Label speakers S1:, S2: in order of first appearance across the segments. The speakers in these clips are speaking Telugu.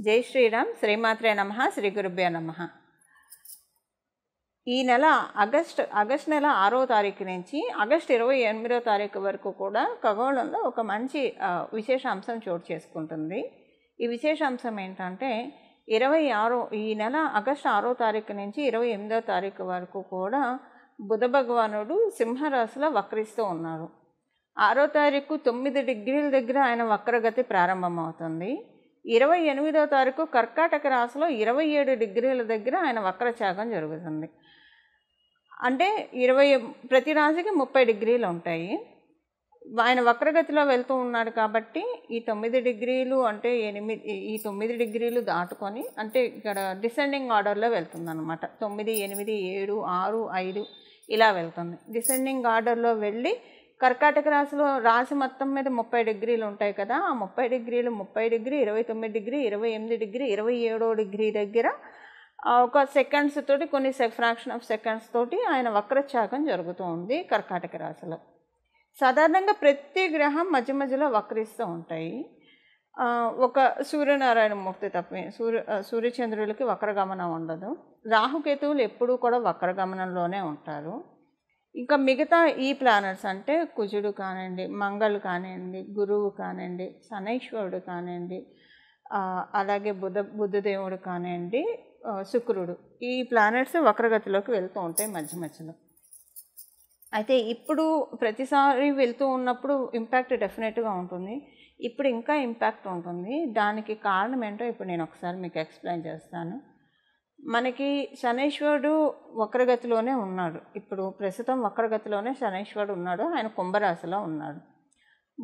S1: జై శ్రీరామ్. శ్రీమాత్రే నమః. శ్రీ గురుభ్యో నమః. ఈ నెల ఆగస్ట్ నెల 6వ తారీఖు నుంచి ఆగస్ట్ 28వ తారీఖు వరకు కూడా ఖగోళంలో ఒక మంచి విశేషాంశం చోటు చేసుకుంటుంది. ఈ విశేషాంశం ఏంటంటే ఈ నెల ఆగస్ట్ 6వ తారీఖు నుంచి 28వ తారీఖు వరకు కూడా బుధ భగవానుడు సింహరాశిలో వక్రిస్తూ ఉన్నారు. 6వ తారీఖు 9 డిగ్రీల దగ్గర ఆయన వక్రగతి ప్రారంభమవుతుంది. 28వ తారీఖు కర్కాటక రాశిలో 27 డిగ్రీల దగ్గర ఆయన వక్రచాగం జరుగుతుంది. అంటే ప్రతి రాశికి 30 డిగ్రీలు ఉంటాయి. ఆయన వక్రగతిలో వెళ్తూ ఉన్నాడు కాబట్టి ఈ 9 డిగ్రీలు అంటే 9 డిగ్రీలు దాటుకొని అంటే ఇక్కడ డిసెండింగ్ ఆర్డర్లో వెళ్తుంది అనమాట. 9, 8, 7, 6, 5 ఇలా వెళ్తుంది. డిసెండింగ్ ఆర్డర్లో వెళ్ళి కర్కాటక రాశిలో రాశి మొత్తం మీద 30 డిగ్రీలు ఉంటాయి కదా. ఆ 30 డిగ్రీలు 30 డిగ్రీ, 29 డిగ్రీ, 28 డిగ్రీ, 27 డిగ్రీ దగ్గర ఒక సెకండ్స్ తోటి కొన్ని ఫ్రాక్షన్ ఆఫ్ సెకండ్స్ తోటి ఆయన వక్రచాగం జరుగుతూ ఉంది కర్కాటక రాశిలో. సాధారణంగా ప్రతి గ్రహం మధ్య మధ్యలో వక్రిస్తూ ఉంటాయి. ఒక సూర్యనారాయణ మూర్తి తప్ప సూర్యచంద్రులకి వక్రగమనం ఉండదు. రాహుకేతువులు ఎప్పుడూ కూడా వక్రగమనంలోనే ఉంటారు. ఇంకా మిగతా ఈ ప్లానెట్స్ అంటే కుజుడు కానివ్వండి, మంగళ్ కానివ్వండి, గురువు కానివ్వండి, శనైశ్వరుడు కానివ్వండి, అలాగే బుధదేవుడు కానివ్వండి, శుక్రుడు, ఈ ప్లానెట్స్ వక్రగతిలోకి వెళ్తూ ఉంటాయి మధ్య మధ్యలో. అయితే ఇప్పుడు ప్రతిసారి వెళ్తూ ఉన్నప్పుడు ఇంపాక్ట్ డెఫినెట్గా ఉంటుంది. ఇప్పుడు ఇంకా ఇంపాక్ట్ ఉంటుంది. దానికి కారణం ఏంటో ఇప్పుడు నేను ఒకసారి మీకు ఎక్స్ప్లెయిన్ చేస్తాను. మనకి శనైశ్వరుడు వక్రగతిలోనే ఉన్నాడు. ఇప్పుడు ప్రస్తుతం వక్రగతిలోనే శనైశ్వరుడు ఉన్నాడు. ఆయన కుంభరాశిలో ఉన్నాడు.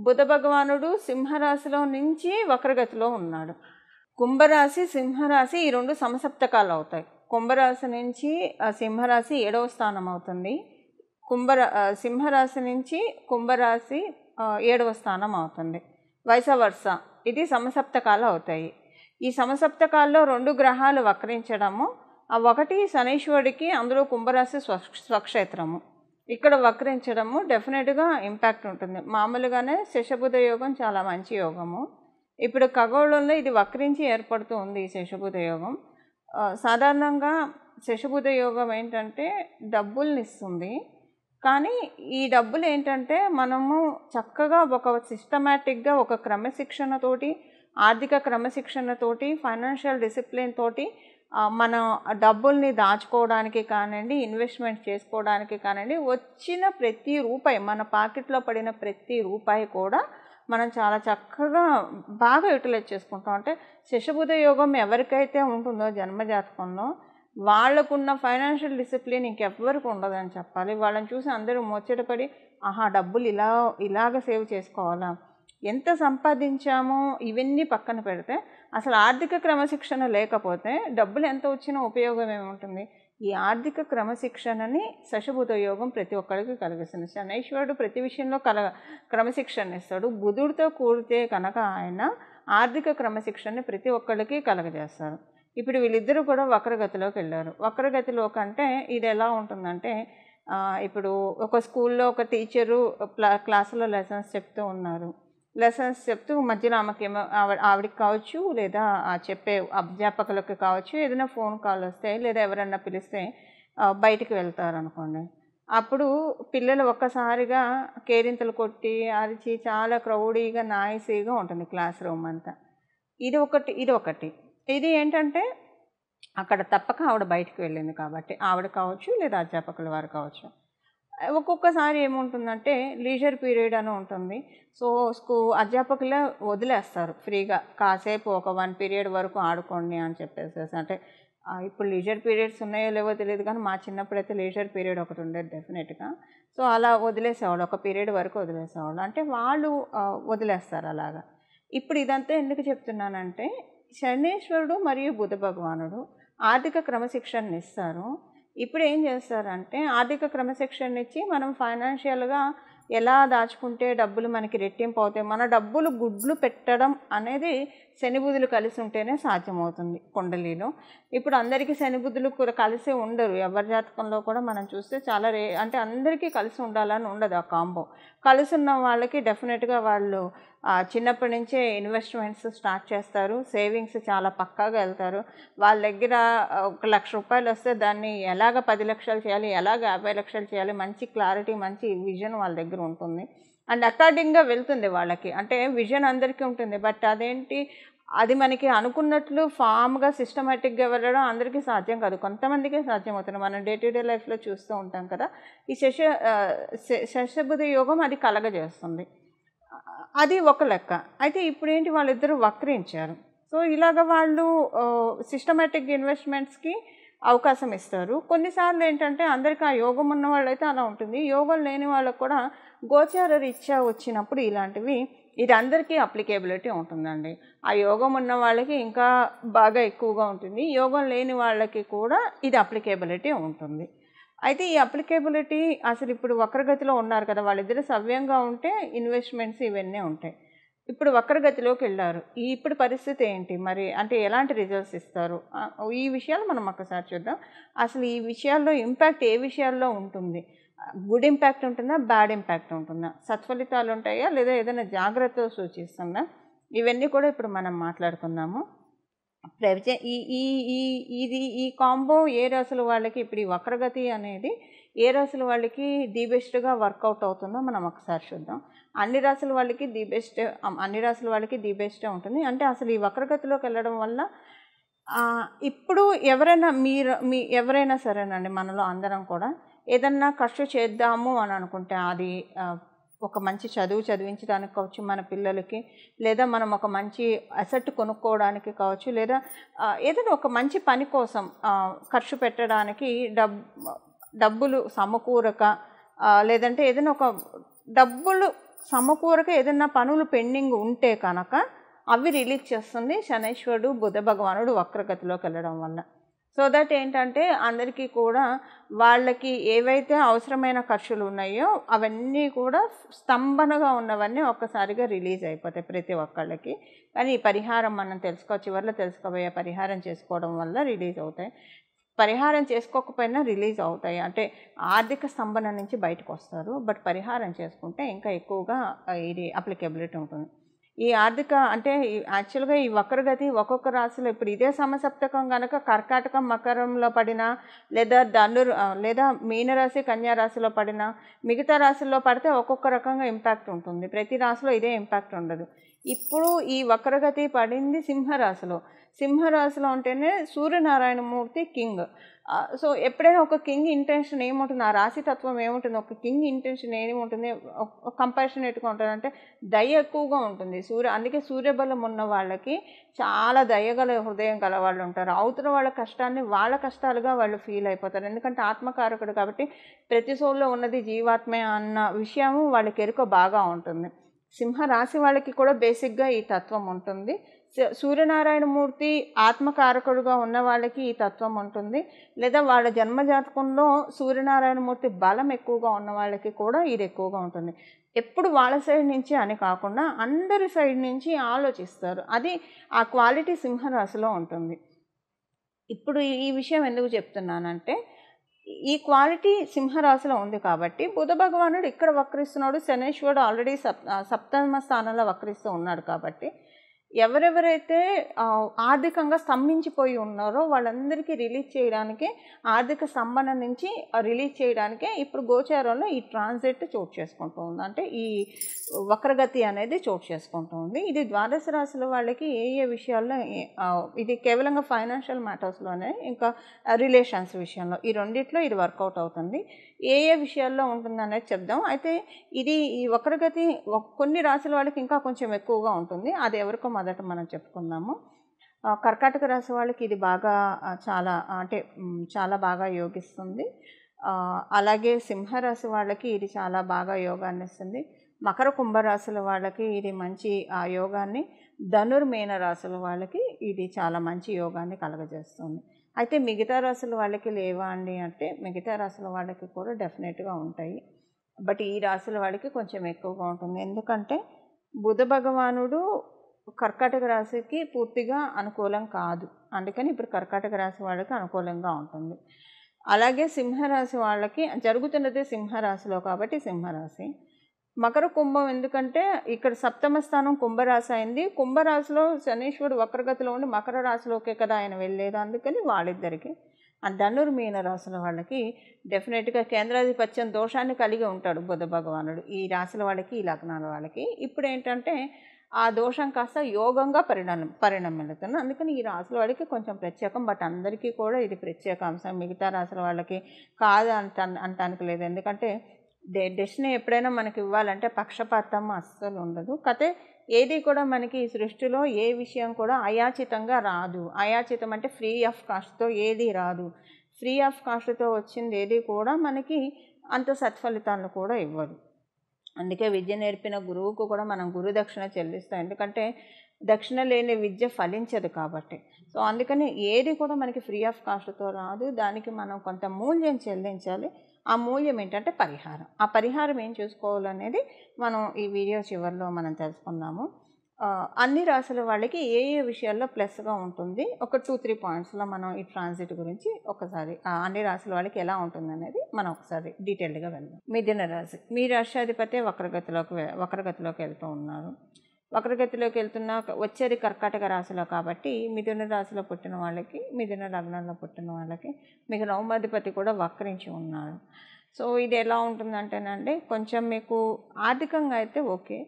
S1: బుధ భగవానుడు సింహరాశిలో నుంచి వక్రగతిలో ఉన్నాడు. కుంభరాశి, సింహరాశి ఈ రెండు సమసప్తకాలు అవుతాయి. కుంభరాశి నుంచి సింహరాశి 7వ స్థానం అవుతుంది. సింహరాశి నుంచి కుంభరాశి 7వ స్థానం అవుతుంది. వైస వర్స ఇది సమసప్తకాలు అవుతాయి. ఈ సమసప్తకాల్లో 2 గ్రహాలు వక్రించడము, ఒకటి శనైశ్వరుడికి, అందులో కుంభరాశి స్వక్షేత్రము, ఇక్కడ వక్రించడము డెఫినెట్గా ఇంపాక్ట్ ఉంటుంది. మామూలుగానే శశబుధ యోగం చాలా మంచి యోగము. ఇప్పుడు ఖగోళంలో ఇది వక్రించి ఏర్పడుతూ ఉంది ఈ శశబుధ యోగం. సాధారణంగా శశబుధ యోగం ఏంటంటే డబ్బుల్ని ఇస్తుంది. కానీ ఈ డబ్బులు ఏంటంటే మనము చక్కగా ఒక సిస్టమేటిక్గా ఒక క్రమశిక్షణతోటి, ఆర్థిక క్రమశిక్షణతోటి, ఫైనాన్షియల్ డిసిప్లిన్ తోటి మన డబ్బుల్ని దాచుకోవడానికి కానివ్వండి, ఇన్వెస్ట్మెంట్ చేసుకోవడానికి కానివ్వండి, వచ్చిన ప్రతి రూపాయి, మన పాకెట్లో పడిన ప్రతి రూపాయి కూడా మనం చాలా చక్కగా బాగా యూటిలైజ్ చేసుకుంటాం. అంటే శశబుధ యోగం ఎవరికైతే ఉంటుందో జన్మజాతకంలో వాళ్ళకున్న ఫైనాన్షియల్ డిసిప్లిన్ ఇంకెవ్వరికి ఉండదని చెప్పాలి. వాళ్ళని చూసి అందరూ ముచ్చటపడి డబ్బులు ఇలాగ సేవ్ చేసుకోవాలా, ఎంత సంపాదించామో ఇవన్నీ పక్కన పెడితే అసలు ఆర్థిక క్రమశిక్షణ లేకపోతే డబ్బులు ఎంత వచ్చినా ఉపయోగం ఏముంటుంది? ఈ ఆర్థిక క్రమశిక్షణని శశబుధ యోగం ప్రతి ఒక్కరికి కలిగిస్తుంది. శనైశ్వరుడు ప్రతి విషయంలో క్రమశిక్షణ ఇస్తాడు. బుధుడితో కూడితే కనుక ఆయన ఆర్థిక క్రమశిక్షణని ప్రతి ఒక్కరికి కలగజేస్తారు. ఇప్పుడు వీళ్ళిద్దరూ కూడా వక్రగతిలోకి వెళ్ళారు. వక్రగతిలో కంటే ఇది ఎలా ఉంటుందంటే, ఇప్పుడు ఒక స్కూల్లో ఒక టీచరు క్లాసులో లెసన్స్ చెప్తూ ఉన్నారు. లెసన్స్ చెప్తూ మధ్యలో ఆమెకేమో ఆవిడకి కావచ్చు, లేదా చెప్పే అధ్యాపకులకు కావచ్చు, ఏదైనా ఫోన్ కాల్ వస్తే లేదా ఎవరన్నా పిలిస్తే బయటికి వెళ్తారు అనుకోండి. అప్పుడు పిల్లలు ఒక్కసారిగా కేరింతలు కొట్టి అరిచి చాలా క్రౌడీగా నాయిసీగా ఉంటుంది క్లాస్ రూమ్ అంతా. ఇది ఒకటి. ఇది ఏంటంటే అక్కడ తప్పక ఆవిడ బయటికి వెళ్ళింది కాబట్టి, ఆవిడ కావచ్చు లేదా అధ్యాపకుల వారు కావచ్చు. ఒక్కొక్కసారి ఏముంటుందంటే లీజర్ పీరియడ్ అని ఉంటుంది. సో అధ్యాపకులే వదిలేస్తారు ఫ్రీగా, కాసేపు ఒక 1 పీరియడ్ వరకు ఆడుకోండి అని చెప్పేసి. అంటే ఇప్పుడు లీజర్ పీరియడ్స్ ఉన్నాయో లేవో తెలియదు, కానీ మా చిన్నప్పుడైతే లీజర్ పీరియడ్ ఒకటి ఉండేది డెఫినెట్గా. సో అలా వదిలేసేవాళ్ళు, ఒక పీరియడ్ వరకు వదిలేసేవాళ్ళు. అంటే వాళ్ళు వదిలేస్తారు అలాగా. ఇప్పుడు ఇదంతా ఎందుకు చెప్తున్నానంటే, శనైశ్వరుడు మరియు బుధ భగవానుడు ఆర్థిక క్రమశిక్షణ ఇస్తారు. ఇప్పుడు ఏం చేస్తారంటే ఆర్థిక క్రమశిక్షణ ఇచ్చి మనం ఫైనాన్షియల్గా ఎలా దాచుకుంటే డబ్బులు మనకి రెట్టింపు అవుతాయి, మన డబ్బులు గుడ్లు పెట్టడం అనేది శని బుధులు కలిసి ఉంటేనే సాధ్యమవుతుంది కుండలిలో. ఇప్పుడు అందరికీ శని బుధులు కలిసి ఉండరు. ఎవరి జాతకంలో కూడా మనం చూస్తే చాలా అంటే అందరికీ కలిసి ఉండాలని ఉండదు ఆ కాంబో. కలిసి ఉన్న వాళ్ళకి డెఫినెట్గా వాళ్ళు చిన్నప్పటి నుంచే ఇన్వెస్ట్మెంట్స్ స్టార్ట్ చేస్తారు, సేవింగ్స్ చాలా పక్కాగా వెళ్తారు. వాళ్ళ దగ్గర ₹1,00,000 వస్తే దాన్ని ఎలాగ 10 లక్షలు చేయాలి, ఎలాగ 50 లక్షలు చేయాలి, మంచి క్లారిటీ, మంచి విజన్ వాళ్ళ దగ్గర ఉంటుంది. అండ్ అకార్డింగ్గా వెళ్తుంది వాళ్ళకి. అంటే విజన్ అందరికీ ఉంటుంది, బట్ అదేంటి, అది మనకి అనుకున్నట్లు ఫామ్గా సిస్టమేటిక్గా వెళ్ళడం అందరికీ సాధ్యం కాదు, కొంతమందికే సాధ్యం అవుతుంది. మనం డే టు డే లైఫ్లో చూస్తూ ఉంటాం కదా. ఈ శశబుధ యోగం అది కలగజేస్తుంది. అది ఒక లెక్క. అయితే ఇప్పుడేంటి, వాళ్ళిద్దరూ వక్రించారు. సో ఇలాగ వాళ్ళు సిస్టమేటిక్ ఇన్వెస్ట్మెంట్స్కి అవకాశం ఇస్తారు. కొన్నిసార్లు ఏంటంటే అందరికీ ఆ యోగం ఉన్న వాళ్ళైతే అలా ఉంటుంది, యోగం లేని వాళ్ళకు కూడా గోచార రీత్యా వచ్చినప్పుడు ఇలాంటివి ఇది అందరికీ అప్లికేబిలిటీ ఉంటుందండి. ఆ యోగం ఉన్న వాళ్ళకి ఇంకా బాగా ఎక్కువగా ఉంటుంది, యోగం లేని వాళ్ళకి కూడా ఇది అప్లికేబిలిటీ ఉంటుంది. అయితే ఈ అప్లికేబిలిటీ అసలు ఇప్పుడు వక్రగతిలో ఉన్నారు కదా, వాళ్ళిద్దరు సవ్యంగా ఉంటే ఇన్వెస్ట్మెంట్స్ ఇవన్నీ ఉంటాయి. ఇప్పుడు వక్రగతిలోకి వెళ్ళారు, ఇప్పుడు పరిస్థితి ఏంటి మరి, అంటే ఎలాంటి రిజల్ట్స్ ఇస్తారు, ఈ విషయాలు మనం ఒక్కసారి చూద్దాం. అసలు ఈ విషయాల్లో ఇంపాక్ట్ ఏ విషయాల్లో ఉంటుంది, గుడ్ ఇంపాక్ట్ ఉంటుందా, బ్యాడ్ ఇంపాక్ట్ ఉంటుందా, సత్ఫలితాలు ఉంటాయా, లేదా ఏదైనా జాగ్రత్తలు సూచిస్తుందా, ఇవన్నీ కూడా ఇప్పుడు మనం మాట్లాడుకుందాము. ఈ ఈ ఈ ఇది ఈ కాంబో ఏ రాశుల వాళ్ళకి, ఇప్పుడు ఈ వక్రగతి అనేది ఏ రాశుల వాళ్ళకి ది బెస్ట్గా వర్కౌట్ అవుతుందో మనం ఒకసారి చూద్దాం. అన్ని రాశుల వాళ్ళకి ది బెస్టే ఉంటుంది. అంటే అసలు ఈ వక్రగతిలోకి వెళ్ళడం వల్ల ఇప్పుడు ఎవరైనా సరేనండి, మనలో అందరం కూడా ఏదన్నా ఖర్చు చేద్దాము అని అనుకుంటే, అది ఒక మంచి చదువు చదివించడానికి కావచ్చు మన పిల్లలకి, లేదా మనం ఒక మంచి అసెట్ కొనుక్కోవడానికి కావచ్చు, లేదా ఏదైనా ఒక మంచి పని కోసం ఖర్చు పెట్టడానికి డబ్బులు సమకూరక, లేదంటే ఏదైనా ఒక డబ్బులు సమకూరక ఏదైనా పనులు పెండింగ్ ఉంటే కనుక అవి రిలీజ్ చేస్తుంది శనైశ్వరుడు బుధ భగవానుడు వక్రగతిలోకి వెళ్ళడం వల్ల. సో దట్ ఏంటంటే అందరికీ కూడా వాళ్ళకి ఏవైతే అవసరమైన ఖర్చులు ఉన్నాయో అవన్నీ కూడా స్తంభనగా ఉన్నవన్నీ ఒక్కసారిగా రిలీజ్ అయిపోతాయి ప్రతి ఒక్కళ్ళకి. కానీ ఈ పరిహారం మనం చివరిలో తెలుసుకోబోయే పరిహారం చేసుకోవడం వల్ల రిలీజ్ అవుతాయి. పరిహారం చేసుకోకపోయినా రిలీజ్ అవుతాయి, అంటే ఆర్థిక స్తంభన నుంచి బయటకు వస్తారు. బట్ పరిహారం చేసుకుంటే ఇంకా ఎక్కువగా ఇది అప్లికేబిలిటీ ఉంటుంది. ఈ ఆర్థిక అంటే యాక్చువల్గా ఈ వక్రగతి ఒక్కొక్క రాశిలో, ఇప్పుడు ఇదే సమసప్తకం కనుక కర్కాటకం మకరంలో పడినా, లేదా మీనరాశి కన్యారాశిలో పడినా, మిగతా రాశుల్లో పడితే ఒక్కొక్క రకంగా ఇంపాక్ట్ ఉంటుంది. ప్రతి రాశిలో ఇదే ఇంపాక్ట్ ఉండదు. ఇప్పుడు ఈ వక్రగతి పడింది సింహరాశిలో ఉంటేనే సూర్యనారాయణమూర్తి కింగ్. సో ఎప్పుడైనా ఒక కింగ్ ఇంటెన్షన్ ఏముంటుంది, ఆ రాశితత్వం ఏముంటుంది, ఒక కింగ్ ఇంటెన్షన్ ఏముంటుంది, కంపాషనేట్గా ఉంటుందంటే దయ ఎక్కువగా ఉంటుంది. అందుకే సూర్యబలం ఉన్న వాళ్ళకి చాలా దయగల హృదయం గల వాళ్ళు ఉంటారు. అవతల వాళ్ళ కష్టాన్ని వాళ్ళ కష్టాలుగా వాళ్ళు ఫీల్ అయిపోతారు. ఎందుకంటే ఆత్మకారకుడు కాబట్టి ప్రతి సోల్లో ఉన్నది జీవాత్మే అన్న విషయము వాళ్ళకి ఎరుక బాగా ఉంటుంది. సింహరాశి వాళ్ళకి కూడా బేసిక్గా ఈ తత్వం ఉంటుంది. సూర్యనారాయణమూర్తి ఆత్మకారకుడుగా ఉన్న వాళ్ళకి ఈ తత్వం ఉంటుంది, లేదా వాళ్ళ జన్మజాతకంలో సూర్యనారాయణమూర్తి బలం ఎక్కువగా ఉన్న వాళ్ళకి కూడా ఇది ఎక్కువగా ఉంటుంది. ఎప్పుడు వాళ్ళ సైడ్ నుంచి అని కాకుండా అందరి సైడ్ నుంచి ఆలోచిస్తారు. అది ఆ క్వాలిటీ సింహరాశిలో ఉంటుంది. ఇప్పుడు ఈ విషయం ఎందుకు చెప్తున్నానంటే, ఈ క్వాలిటీ సింహరాశిలో ఉంది కాబట్టి బుధ భగవానుడు ఇక్కడ వక్రిస్తున్నాడు, శనైశ్వరుడు ఆల్రెడీ సప్తమ స్థానంలో వక్రిస్తూ ఉన్నాడు కాబట్టి ఎవరెవరైతే ఆర్థికంగా స్తంభించిపోయి ఉన్నారో వాళ్ళందరికీ రిలీజ్ చేయడానికే, ఆర్థిక స్తంభన నుంచి రిలీజ్ చేయడానికే ఇప్పుడు గోచారంలో ఈ ట్రాన్సిట్ చోటు చేసుకుంటూ ఉంది, అంటే ఈ వక్రగతి అనేది చోటు చేసుకుంటూ ఉంది. ఇది ద్వాదశ రాశుల వాళ్ళకి ఏ విషయాల్లో, ఇది కేవలంగా ఫైనాన్షియల్ మ్యాటర్స్లోనే, ఇంకా రిలేషన్స్ విషయంలో, ఈ రెండిట్లో ఇది వర్కౌట్ అవుతుంది. ఏ విషయాల్లో ఉంటుందనేది చెప్దాం. అయితే ఈ వక్రగతి కొన్ని రాశుల వాళ్ళకి ఇంకా కొంచెం ఎక్కువగా ఉంటుంది. అది ఎవరికో మొదట మనం చెప్పుకుందాము. కర్కాటక రాశి వాళ్ళకి ఇది బాగా చాలా బాగా యోగిస్తుంది. అలాగే సింహరాశి వాళ్ళకి ఇది చాలా బాగా యోగాన్ని ఇస్తుంది. మకర కుంభరాశుల వాళ్ళకి ఇది మంచి యోగాన్ని, ధనుర్మీన రాశుల వాళ్ళకి ఇది చాలా మంచి యోగాన్ని కలగజేస్తుంది. అయితే మిగతా రాశుల వాళ్ళకి లేవా అండి అంటే, మిగతా రాశుల వాళ్ళకి కూడా డెఫినెట్గా ఉంటాయి. బట్ ఈ రాశుల వాళ్ళకి కొంచెం ఎక్కువగా ఉంటుంది. ఎందుకంటే బుధ భగవానుడు కర్కాటక రాశికి పూర్తిగా అనుకూలం కాదు, అందుకని ఇప్పుడు కర్కాటక రాశి వాళ్ళకి అనుకూలంగా ఉంటుంది. అలాగే సింహరాశి వాళ్ళకి జరుగుతున్నదే సింహరాశిలో కాబట్టి సింహరాశి. మకర కుంభం ఎందుకంటే ఇక్కడ సప్తమ స్థానం కుంభరాశి అయింది. కుంభరాశిలో శనీశ్వరుడు వక్రగతిలో ఉండి మకర రాశిలోకే కదా ఆయన వెళ్ళేది. అందుకని వాళ్ళిద్దరికి ధనుర్మీన రాశుల వాళ్ళకి డెఫినెట్గా కేంద్రాధిపత్యం దోషాన్ని కలిగి ఉంటాడు బుధ భగవానుడు. ఈ రాశుల వాళ్ళకి, ఈ లగ్నాల వాళ్ళకి ఇప్పుడు ఏంటంటే ఆ దోషం కాస్త యోగంగా పరిణమిల్లుతుంది. అందుకని ఈ రాశుల వాళ్ళకి కొంచెం ప్రత్యేకం. బట్ అందరికీ కూడా ఇది ప్రత్యేక అంశం. మిగతా రాశుల వాళ్ళకి కాదు అంటానికి లేదు. ఎందుకంటే డెస్టినీ ఎప్పుడైనా మనకి ఇవ్వాలంటే పక్షపాతం అస్సలు ఉండదు. కతే ఏది కూడా మనకి ఈ సృష్టిలో ఏ విషయం కూడా అయాచితంగా రాదు. అయాచితం అంటే ఫ్రీ ఆఫ్ కాస్ట్తో ఏది రాదు. ఫ్రీ ఆఫ్ కాస్ట్తో వచ్చింది ఏది కూడా మనకి అంత సత్ఫలితాలను కూడా ఇవ్వదు. అందుకే విద్య నేర్పిన గురువుకు కూడా మనం గురుదక్షిణ చెల్లిస్తాం. ఎందుకంటే దక్షిణ లేని విద్య ఫలించదు కాబట్టి. సో అందుకని ఏది కూడా మనకి ఫ్రీ ఆఫ్ కాస్ట్తో రాదు. దానికి మనం కొంత మూల్యం చెల్లించాలి. ఆ మూల్యం ఏంటంటే పరిహారం. ఆ పరిహారం ఏం చూసుకోవాలనేది మనం ఈ వీడియో చివరిలో మనం తెలుసుకుందాము. అన్ని రాశుల వాళ్ళకి ఏ ఏ విషయాల్లో ప్లస్గా ఉంటుంది ఒక 2-3 పాయింట్స్లో మనం ఈ ట్రాన్సిట్ గురించి ఒకసారి అన్ని రాశుల వాళ్ళకి ఎలా ఉంటుంది అనేది మనం ఒకసారి డీటెయిల్డ్గా వెళ్దాం. మిథున రాశి, మీ రాష్ట్రాధిపతి వక్రగతిలోకి వెళ్తూ ఉన్నారు. వక్రగతిలోకి వెళ్తున్న వచ్చేది కర్కాటక రాశిలో కాబట్టి మిథున రాశిలో పుట్టిన వాళ్ళకి, మిథున లగ్నంలో పుట్టిన వాళ్ళకి మీకు నవమాధిపతి కూడా వక్రించి ఉన్నారు. సో ఇది ఎలా ఉంటుందంటేనండి కొంచెం మీకు ఆర్థికంగా అయితే ఓకే.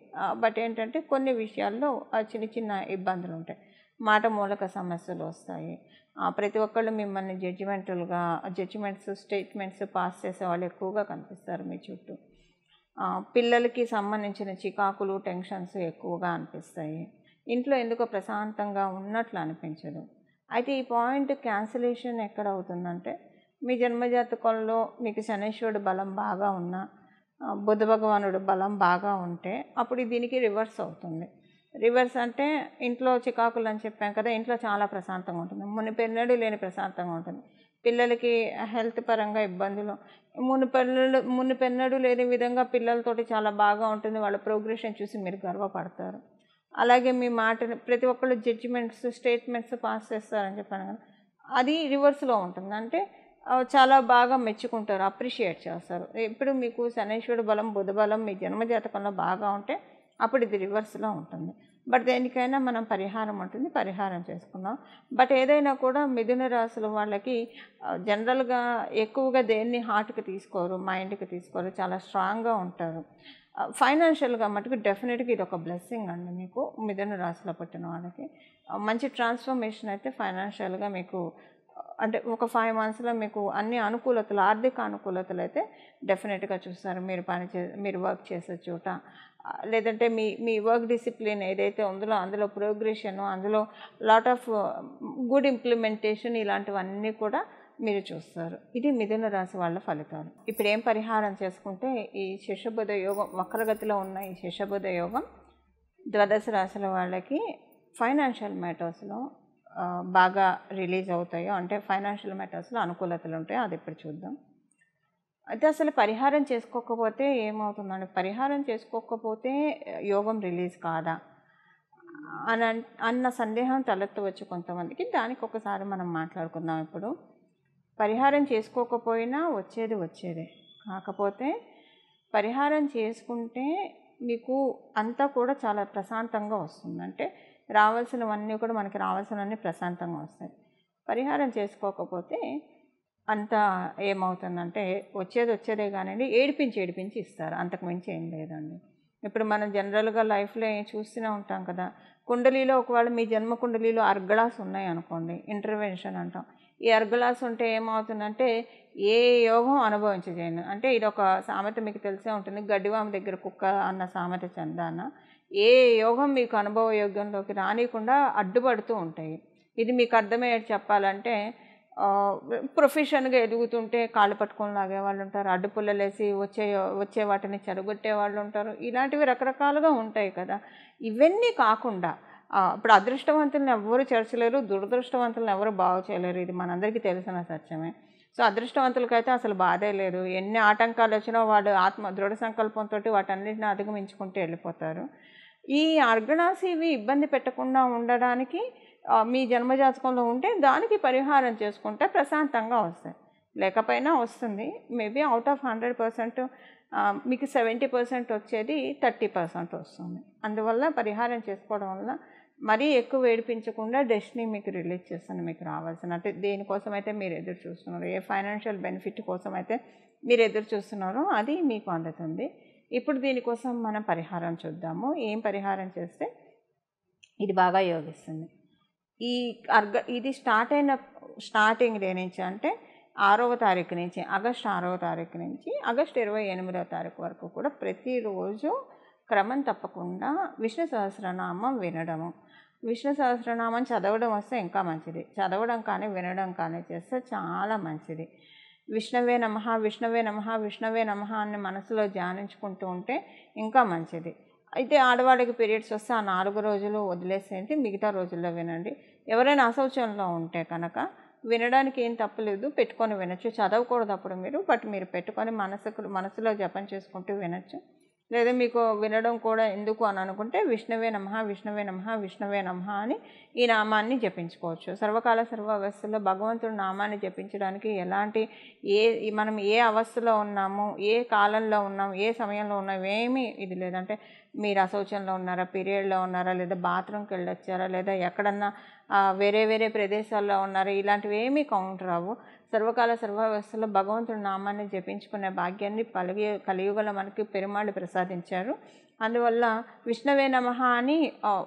S1: బట్ ఏంటంటే కొన్ని విషయాల్లో చిన్న చిన్న ఇబ్బందులు ఉంటాయి. మాట మూలక సమస్యలు వస్తాయి. ప్రతి ఒక్కళ్ళు మిమ్మల్ని జడ్జిమెంట్స్ స్టేట్మెంట్స్ పాస్ చేసే వాళ్ళు ఎక్కువగా కనిపిస్తారు మీ చుట్టూ. పిల్లలకి సంబంధించిన చికాకులు టెన్షన్స్ ఎక్కువగా అనిపిస్తాయి. ఇంట్లో ఎందుకో ప్రశాంతంగా ఉన్నట్లు అనిపించదు. అయితే ఈ పాయింట్ క్యాన్సిలేషన్ ఎక్కడ అవుతుందంటే మీ జన్మజాతకంలో మీకు శనీశ్వరుడు బలం బాగా ఉన్నా, బుధ భగవానుడు బలం బాగా ఉంటే అప్పుడు దీనికి రివర్స్ అవుతుంది. రివర్స్ అంటే ఇంట్లో చికాకులు అని చెప్పాం కదా, ఇంట్లో చాలా ప్రశాంతంగా ఉంటుంది. మునిపెన్నడూ లేని ప్రశాంతంగా ఉంటుంది. పిల్లలకి హెల్త్ పరంగా ఇబ్బందులు మునిపెన్నడూ లేని విధంగా పిల్లలతోటి చాలా బాగా ఉంటుంది. వాళ్ళ ప్రోగ్రెషన్ చూసి మీరు గర్వపడతారు. అలాగే మీ మాటని ప్రతి ఒక్కళ్ళు జడ్జిమెంట్స్ స్టేట్మెంట్స్ పాస్ చేస్తారని చెప్పాను కదా, అది రివర్స్లో ఉంటుంది. అంటే చాలా బాగా మెచ్చుకుంటారు, అప్రిషియేట్ చేస్తారు. ఇప్పుడు మీకు శనీశ్వరుడు బలం బుధ బలం మీ జన్మజాతకంలో బాగా ఉంటే అప్పుడు ఇది రివర్స్లో ఉంటుంది. బట్ దేనికైనా మనం పరిహారం ఉంటుంది, పరిహారం చేసుకున్నాం. బట్ ఏదైనా కూడా మిథున రాశుల వాళ్ళకి జనరల్గా ఎక్కువగా దేన్ని హార్ట్కి తీసుకోరు, మైండ్కి తీసుకోరు, చాలా స్ట్రాంగ్గా ఉంటారు. ఫైనాన్షియల్గా మటుకు డెఫినెట్గా ఇది ఒక బ్లెస్సింగ్ అండి. మీకు మిథున రాశిలో పుట్టిన వాళ్ళకి మంచి ట్రాన్స్ఫర్మేషన్ అయితే ఫైనాన్షియల్గా మీకు అంటే ఒక 5 monthsలో మీకు అన్ని అనుకూలతలు, ఆర్థిక అనుకూలతలు అయితే డెఫినెట్గా చూస్తారు. మీరు వర్క్ చేసే చోట, లేదంటే మీ వర్క్ డిసిప్లిన్ ఏదైతే ఉందో అందులో ప్రోగ్రెషన్, అందులో లాట్ ఆఫ్ గుడ్ ఇంప్లిమెంటేషన్ ఇలాంటివన్నీ కూడా మీరు చూస్తారు. ఇది మిథున రాశి వాళ్ళ ఫలితాలు. ఇప్పుడు ఏం పరిహారం చేసుకుంటే ఈ శశబుధ యోగం వక్రగతిలో ఉన్న ఈ శశబుధ యోగం ద్వాదశ రాశుల వాళ్ళకి ఫైనాన్షియల్ మ్యాటర్స్లో బాగా రిలీజ్ అవుతాయో, అంటే ఫైనాన్షియల్ మ్యాటర్స్లో అనుకూలతలు ఉంటాయో అది ఇప్పుడు చూద్దాం. అయితే అసలు పరిహారం చేసుకోకపోతే ఏమవుతుందండి? పరిహారం చేసుకోకపోతే యోగం రిలీజ్ కాదా అన్న సందేహం తలెత్తవచ్చు కొంతమందికి. దానికి ఒకసారి మనం మాట్లాడుకుందాం. ఇప్పుడు పరిహారం చేసుకోకపోయినా వచ్చేదే. కాకపోతే పరిహారం చేసుకుంటే మీకు అంతా కూడా చాలా ప్రశాంతంగా వస్తుంది. అంటే రావాల్సినవన్నీ కూడా మనకి రావాల్సినవన్నీ ప్రశాంతంగా వస్తాయి. పరిహారం చేసుకోకపోతే అంతా ఏమవుతుందంటే వచ్చేదే కానివ్వండి, ఏడిపించి ఇస్తారు. అంతకుమించి ఏం లేదండి. ఇప్పుడు మనం జనరల్గా లైఫ్లో చూస్తూనే ఉంటాం కదా, కుండలీలో ఒకవేళ మీ జన్మ కుండలీలో అర్గళాస్ ఉన్నాయి అనుకోండి, ఇంటర్వెన్షన్ అంటాం. ఈ అర్గళాస్ ఉంటే ఏమవుతుందంటే ఏ యోగం అనుభవించజేయను. అంటే ఇది ఒక సామెత మీకు తెలిసే ఉంటుంది, గడ్డివామ దగ్గర కుక్క అన్న సామెత చందాన. ఏ యోగం మీకు అనుభవ యోగంలోకి రానియకుండా అడ్డుపడుతూ ఉంటాయి. ఇది మీకు అర్థమయ్యేది చెప్పాలంటే ప్రొఫెషన్గా ఎదుగుతుంటే కాళ్ళు పట్టుకొని లాగే వాళ్ళు ఉంటారు, అడ్డుపుల్లలేసి వచ్చే వాటిని చెడగొట్టే వాళ్ళు ఉంటారు. ఇలాంటివి రకరకాలుగా ఉంటాయి కదా. ఇవన్నీ కాకుండా ఇప్పుడు అదృష్టవంతులను ఎవరు చేర్చలేరు, దురదృష్టవంతులను ఎవరు బాగు చేయలేరు. ఇది మనందరికీ తెలిసిన సత్యమే. సో అదృష్టవంతులకైతే అసలు బాధే లేదు. ఎన్ని ఆటంకాలు వచ్చినా వాళ్ళు దృఢ సంకల్పంతో వాటన్నిటిని అధిగమించుకుంటూ వెళ్ళిపోతారు. ఈ అర్గణాస్ ఇవి ఇబ్బంది పెట్టకుండా ఉండడానికి మీ జన్మజాతకంలో ఉంటే దానికి పరిహారం చేసుకుంటే ప్రశాంతంగా వస్తాయి. లేకపోయినా వస్తుంది. మేబీ అవుట్ ఆఫ్ 100% మీకు 70% వచ్చేది 30% వస్తుంది. అందువల్ల పరిహారం చేసుకోవడం వల్ల మరీ ఎక్కువ ఏడిపించకుండా డెస్టినీ మీకు రిలీజ్ చేస్తుంది. మీకు రావాల్సిన అంటే దేనికోసమైతే మీరు ఎదురు చూస్తున్నారో, ఏ ఫైనాన్షియల్ బెనిఫిట్ కోసం అయితే మీరు ఎదురు చూస్తున్నారో అది మీకు అందుతుంది. ఇప్పుడు దీనికోసం మనం పరిహారం చూద్దాము. ఏం పరిహారం చేస్తే ఇది బాగా యోగిస్తుంది. ఇది స్టార్టింగ్ డే నుంచి అంటే 6వ తారీఖు నుంచి ఆగస్టు 6వ తారీఖు నుంచి ఆగస్టు 28వ తారీఖు వరకు కూడా ప్రతిరోజు క్రమం తప్పకుండా విష్ణు సహస్రనామం వినడము. విష్ణు సహస్రనామం చదవడం వస్తే ఇంకా మంచిది. చదవడం కానీ వినడం కానీ చేస్తే చాలా మంచిది. విష్ణవే నమః విష్ణవే నమః విష్ణవే నమః అని మనసులో ధ్యానించుకుంటూ ఉంటే ఇంకా మంచిది. అయితే ఆడవాళ్ళకి పీరియడ్స్ వస్తే ఆ 4 రోజులు వదిలేసేయండి, మిగతా రోజుల్లో వినండి. ఎవరైనా అశౌచంలో ఉంటే కనుక వినడానికి ఏం తప్పులేదు, పెట్టుకొని వినొచ్చు. చదవకూడదు అప్పుడు మీరు పెట్టుకొని మనసులో జపం చేసుకుంటూ వినొచ్చు. లేదా మీకు వినడం కూడా ఎందుకు అని అనుకుంటే విష్ణవే నమః విష్ణవే నమః విష్ణవే నమః అని ఈ నామాన్ని జపించుకోవచ్చు. సర్వకాల సర్వావస్థల్లో భగవంతుడి నామాన్ని జపించడానికి మనం ఏ అవస్థలో ఉన్నాము, ఏ కాలంలో ఉన్నాం, ఏ సమయంలో ఉన్నాం ఏమీ ఇది లేదంటే మీరు అశౌచంలో ఉన్నారా, పీరియడ్లో ఉన్నారా, లేదా బాత్రూమ్కి వెళ్ళొచ్చారా, లేదా ఎక్కడన్నా వేరే వేరే ప్రదేశాల్లో ఉన్నారా, ఇలాంటివి ఏమీ కౌంట్ రావు. సర్వకాల సర్వావస్థలో భగవంతుడి నామాన్ని జపించుకునే భాగ్యాన్ని కలియుగంలో మనకి పెరుమాళ్ళు ప్రసాదించారు. అందువల్ల విష్ణవే నమః అని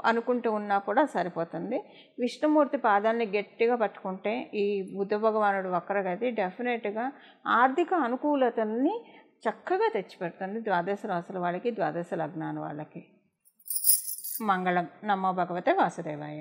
S1: అనుకుంటూ ఉన్నా కూడా సరిపోతుంది. విష్ణుమూర్తి పాదాలని గట్టిగా పట్టుకుంటే ఈ బుద్ధ భగవానుడు వక్రగతి డెఫినెట్గా ఆర్థిక అనుకూలతల్ని చక్కగా తెచ్చిపెడుతుంది. ద్వాదశ రాశుల వాళ్ళకి, ద్వాదశ లగ్నాల వాళ్ళకి. మంగళం. నమో భగవతే వాసుదేవాయ.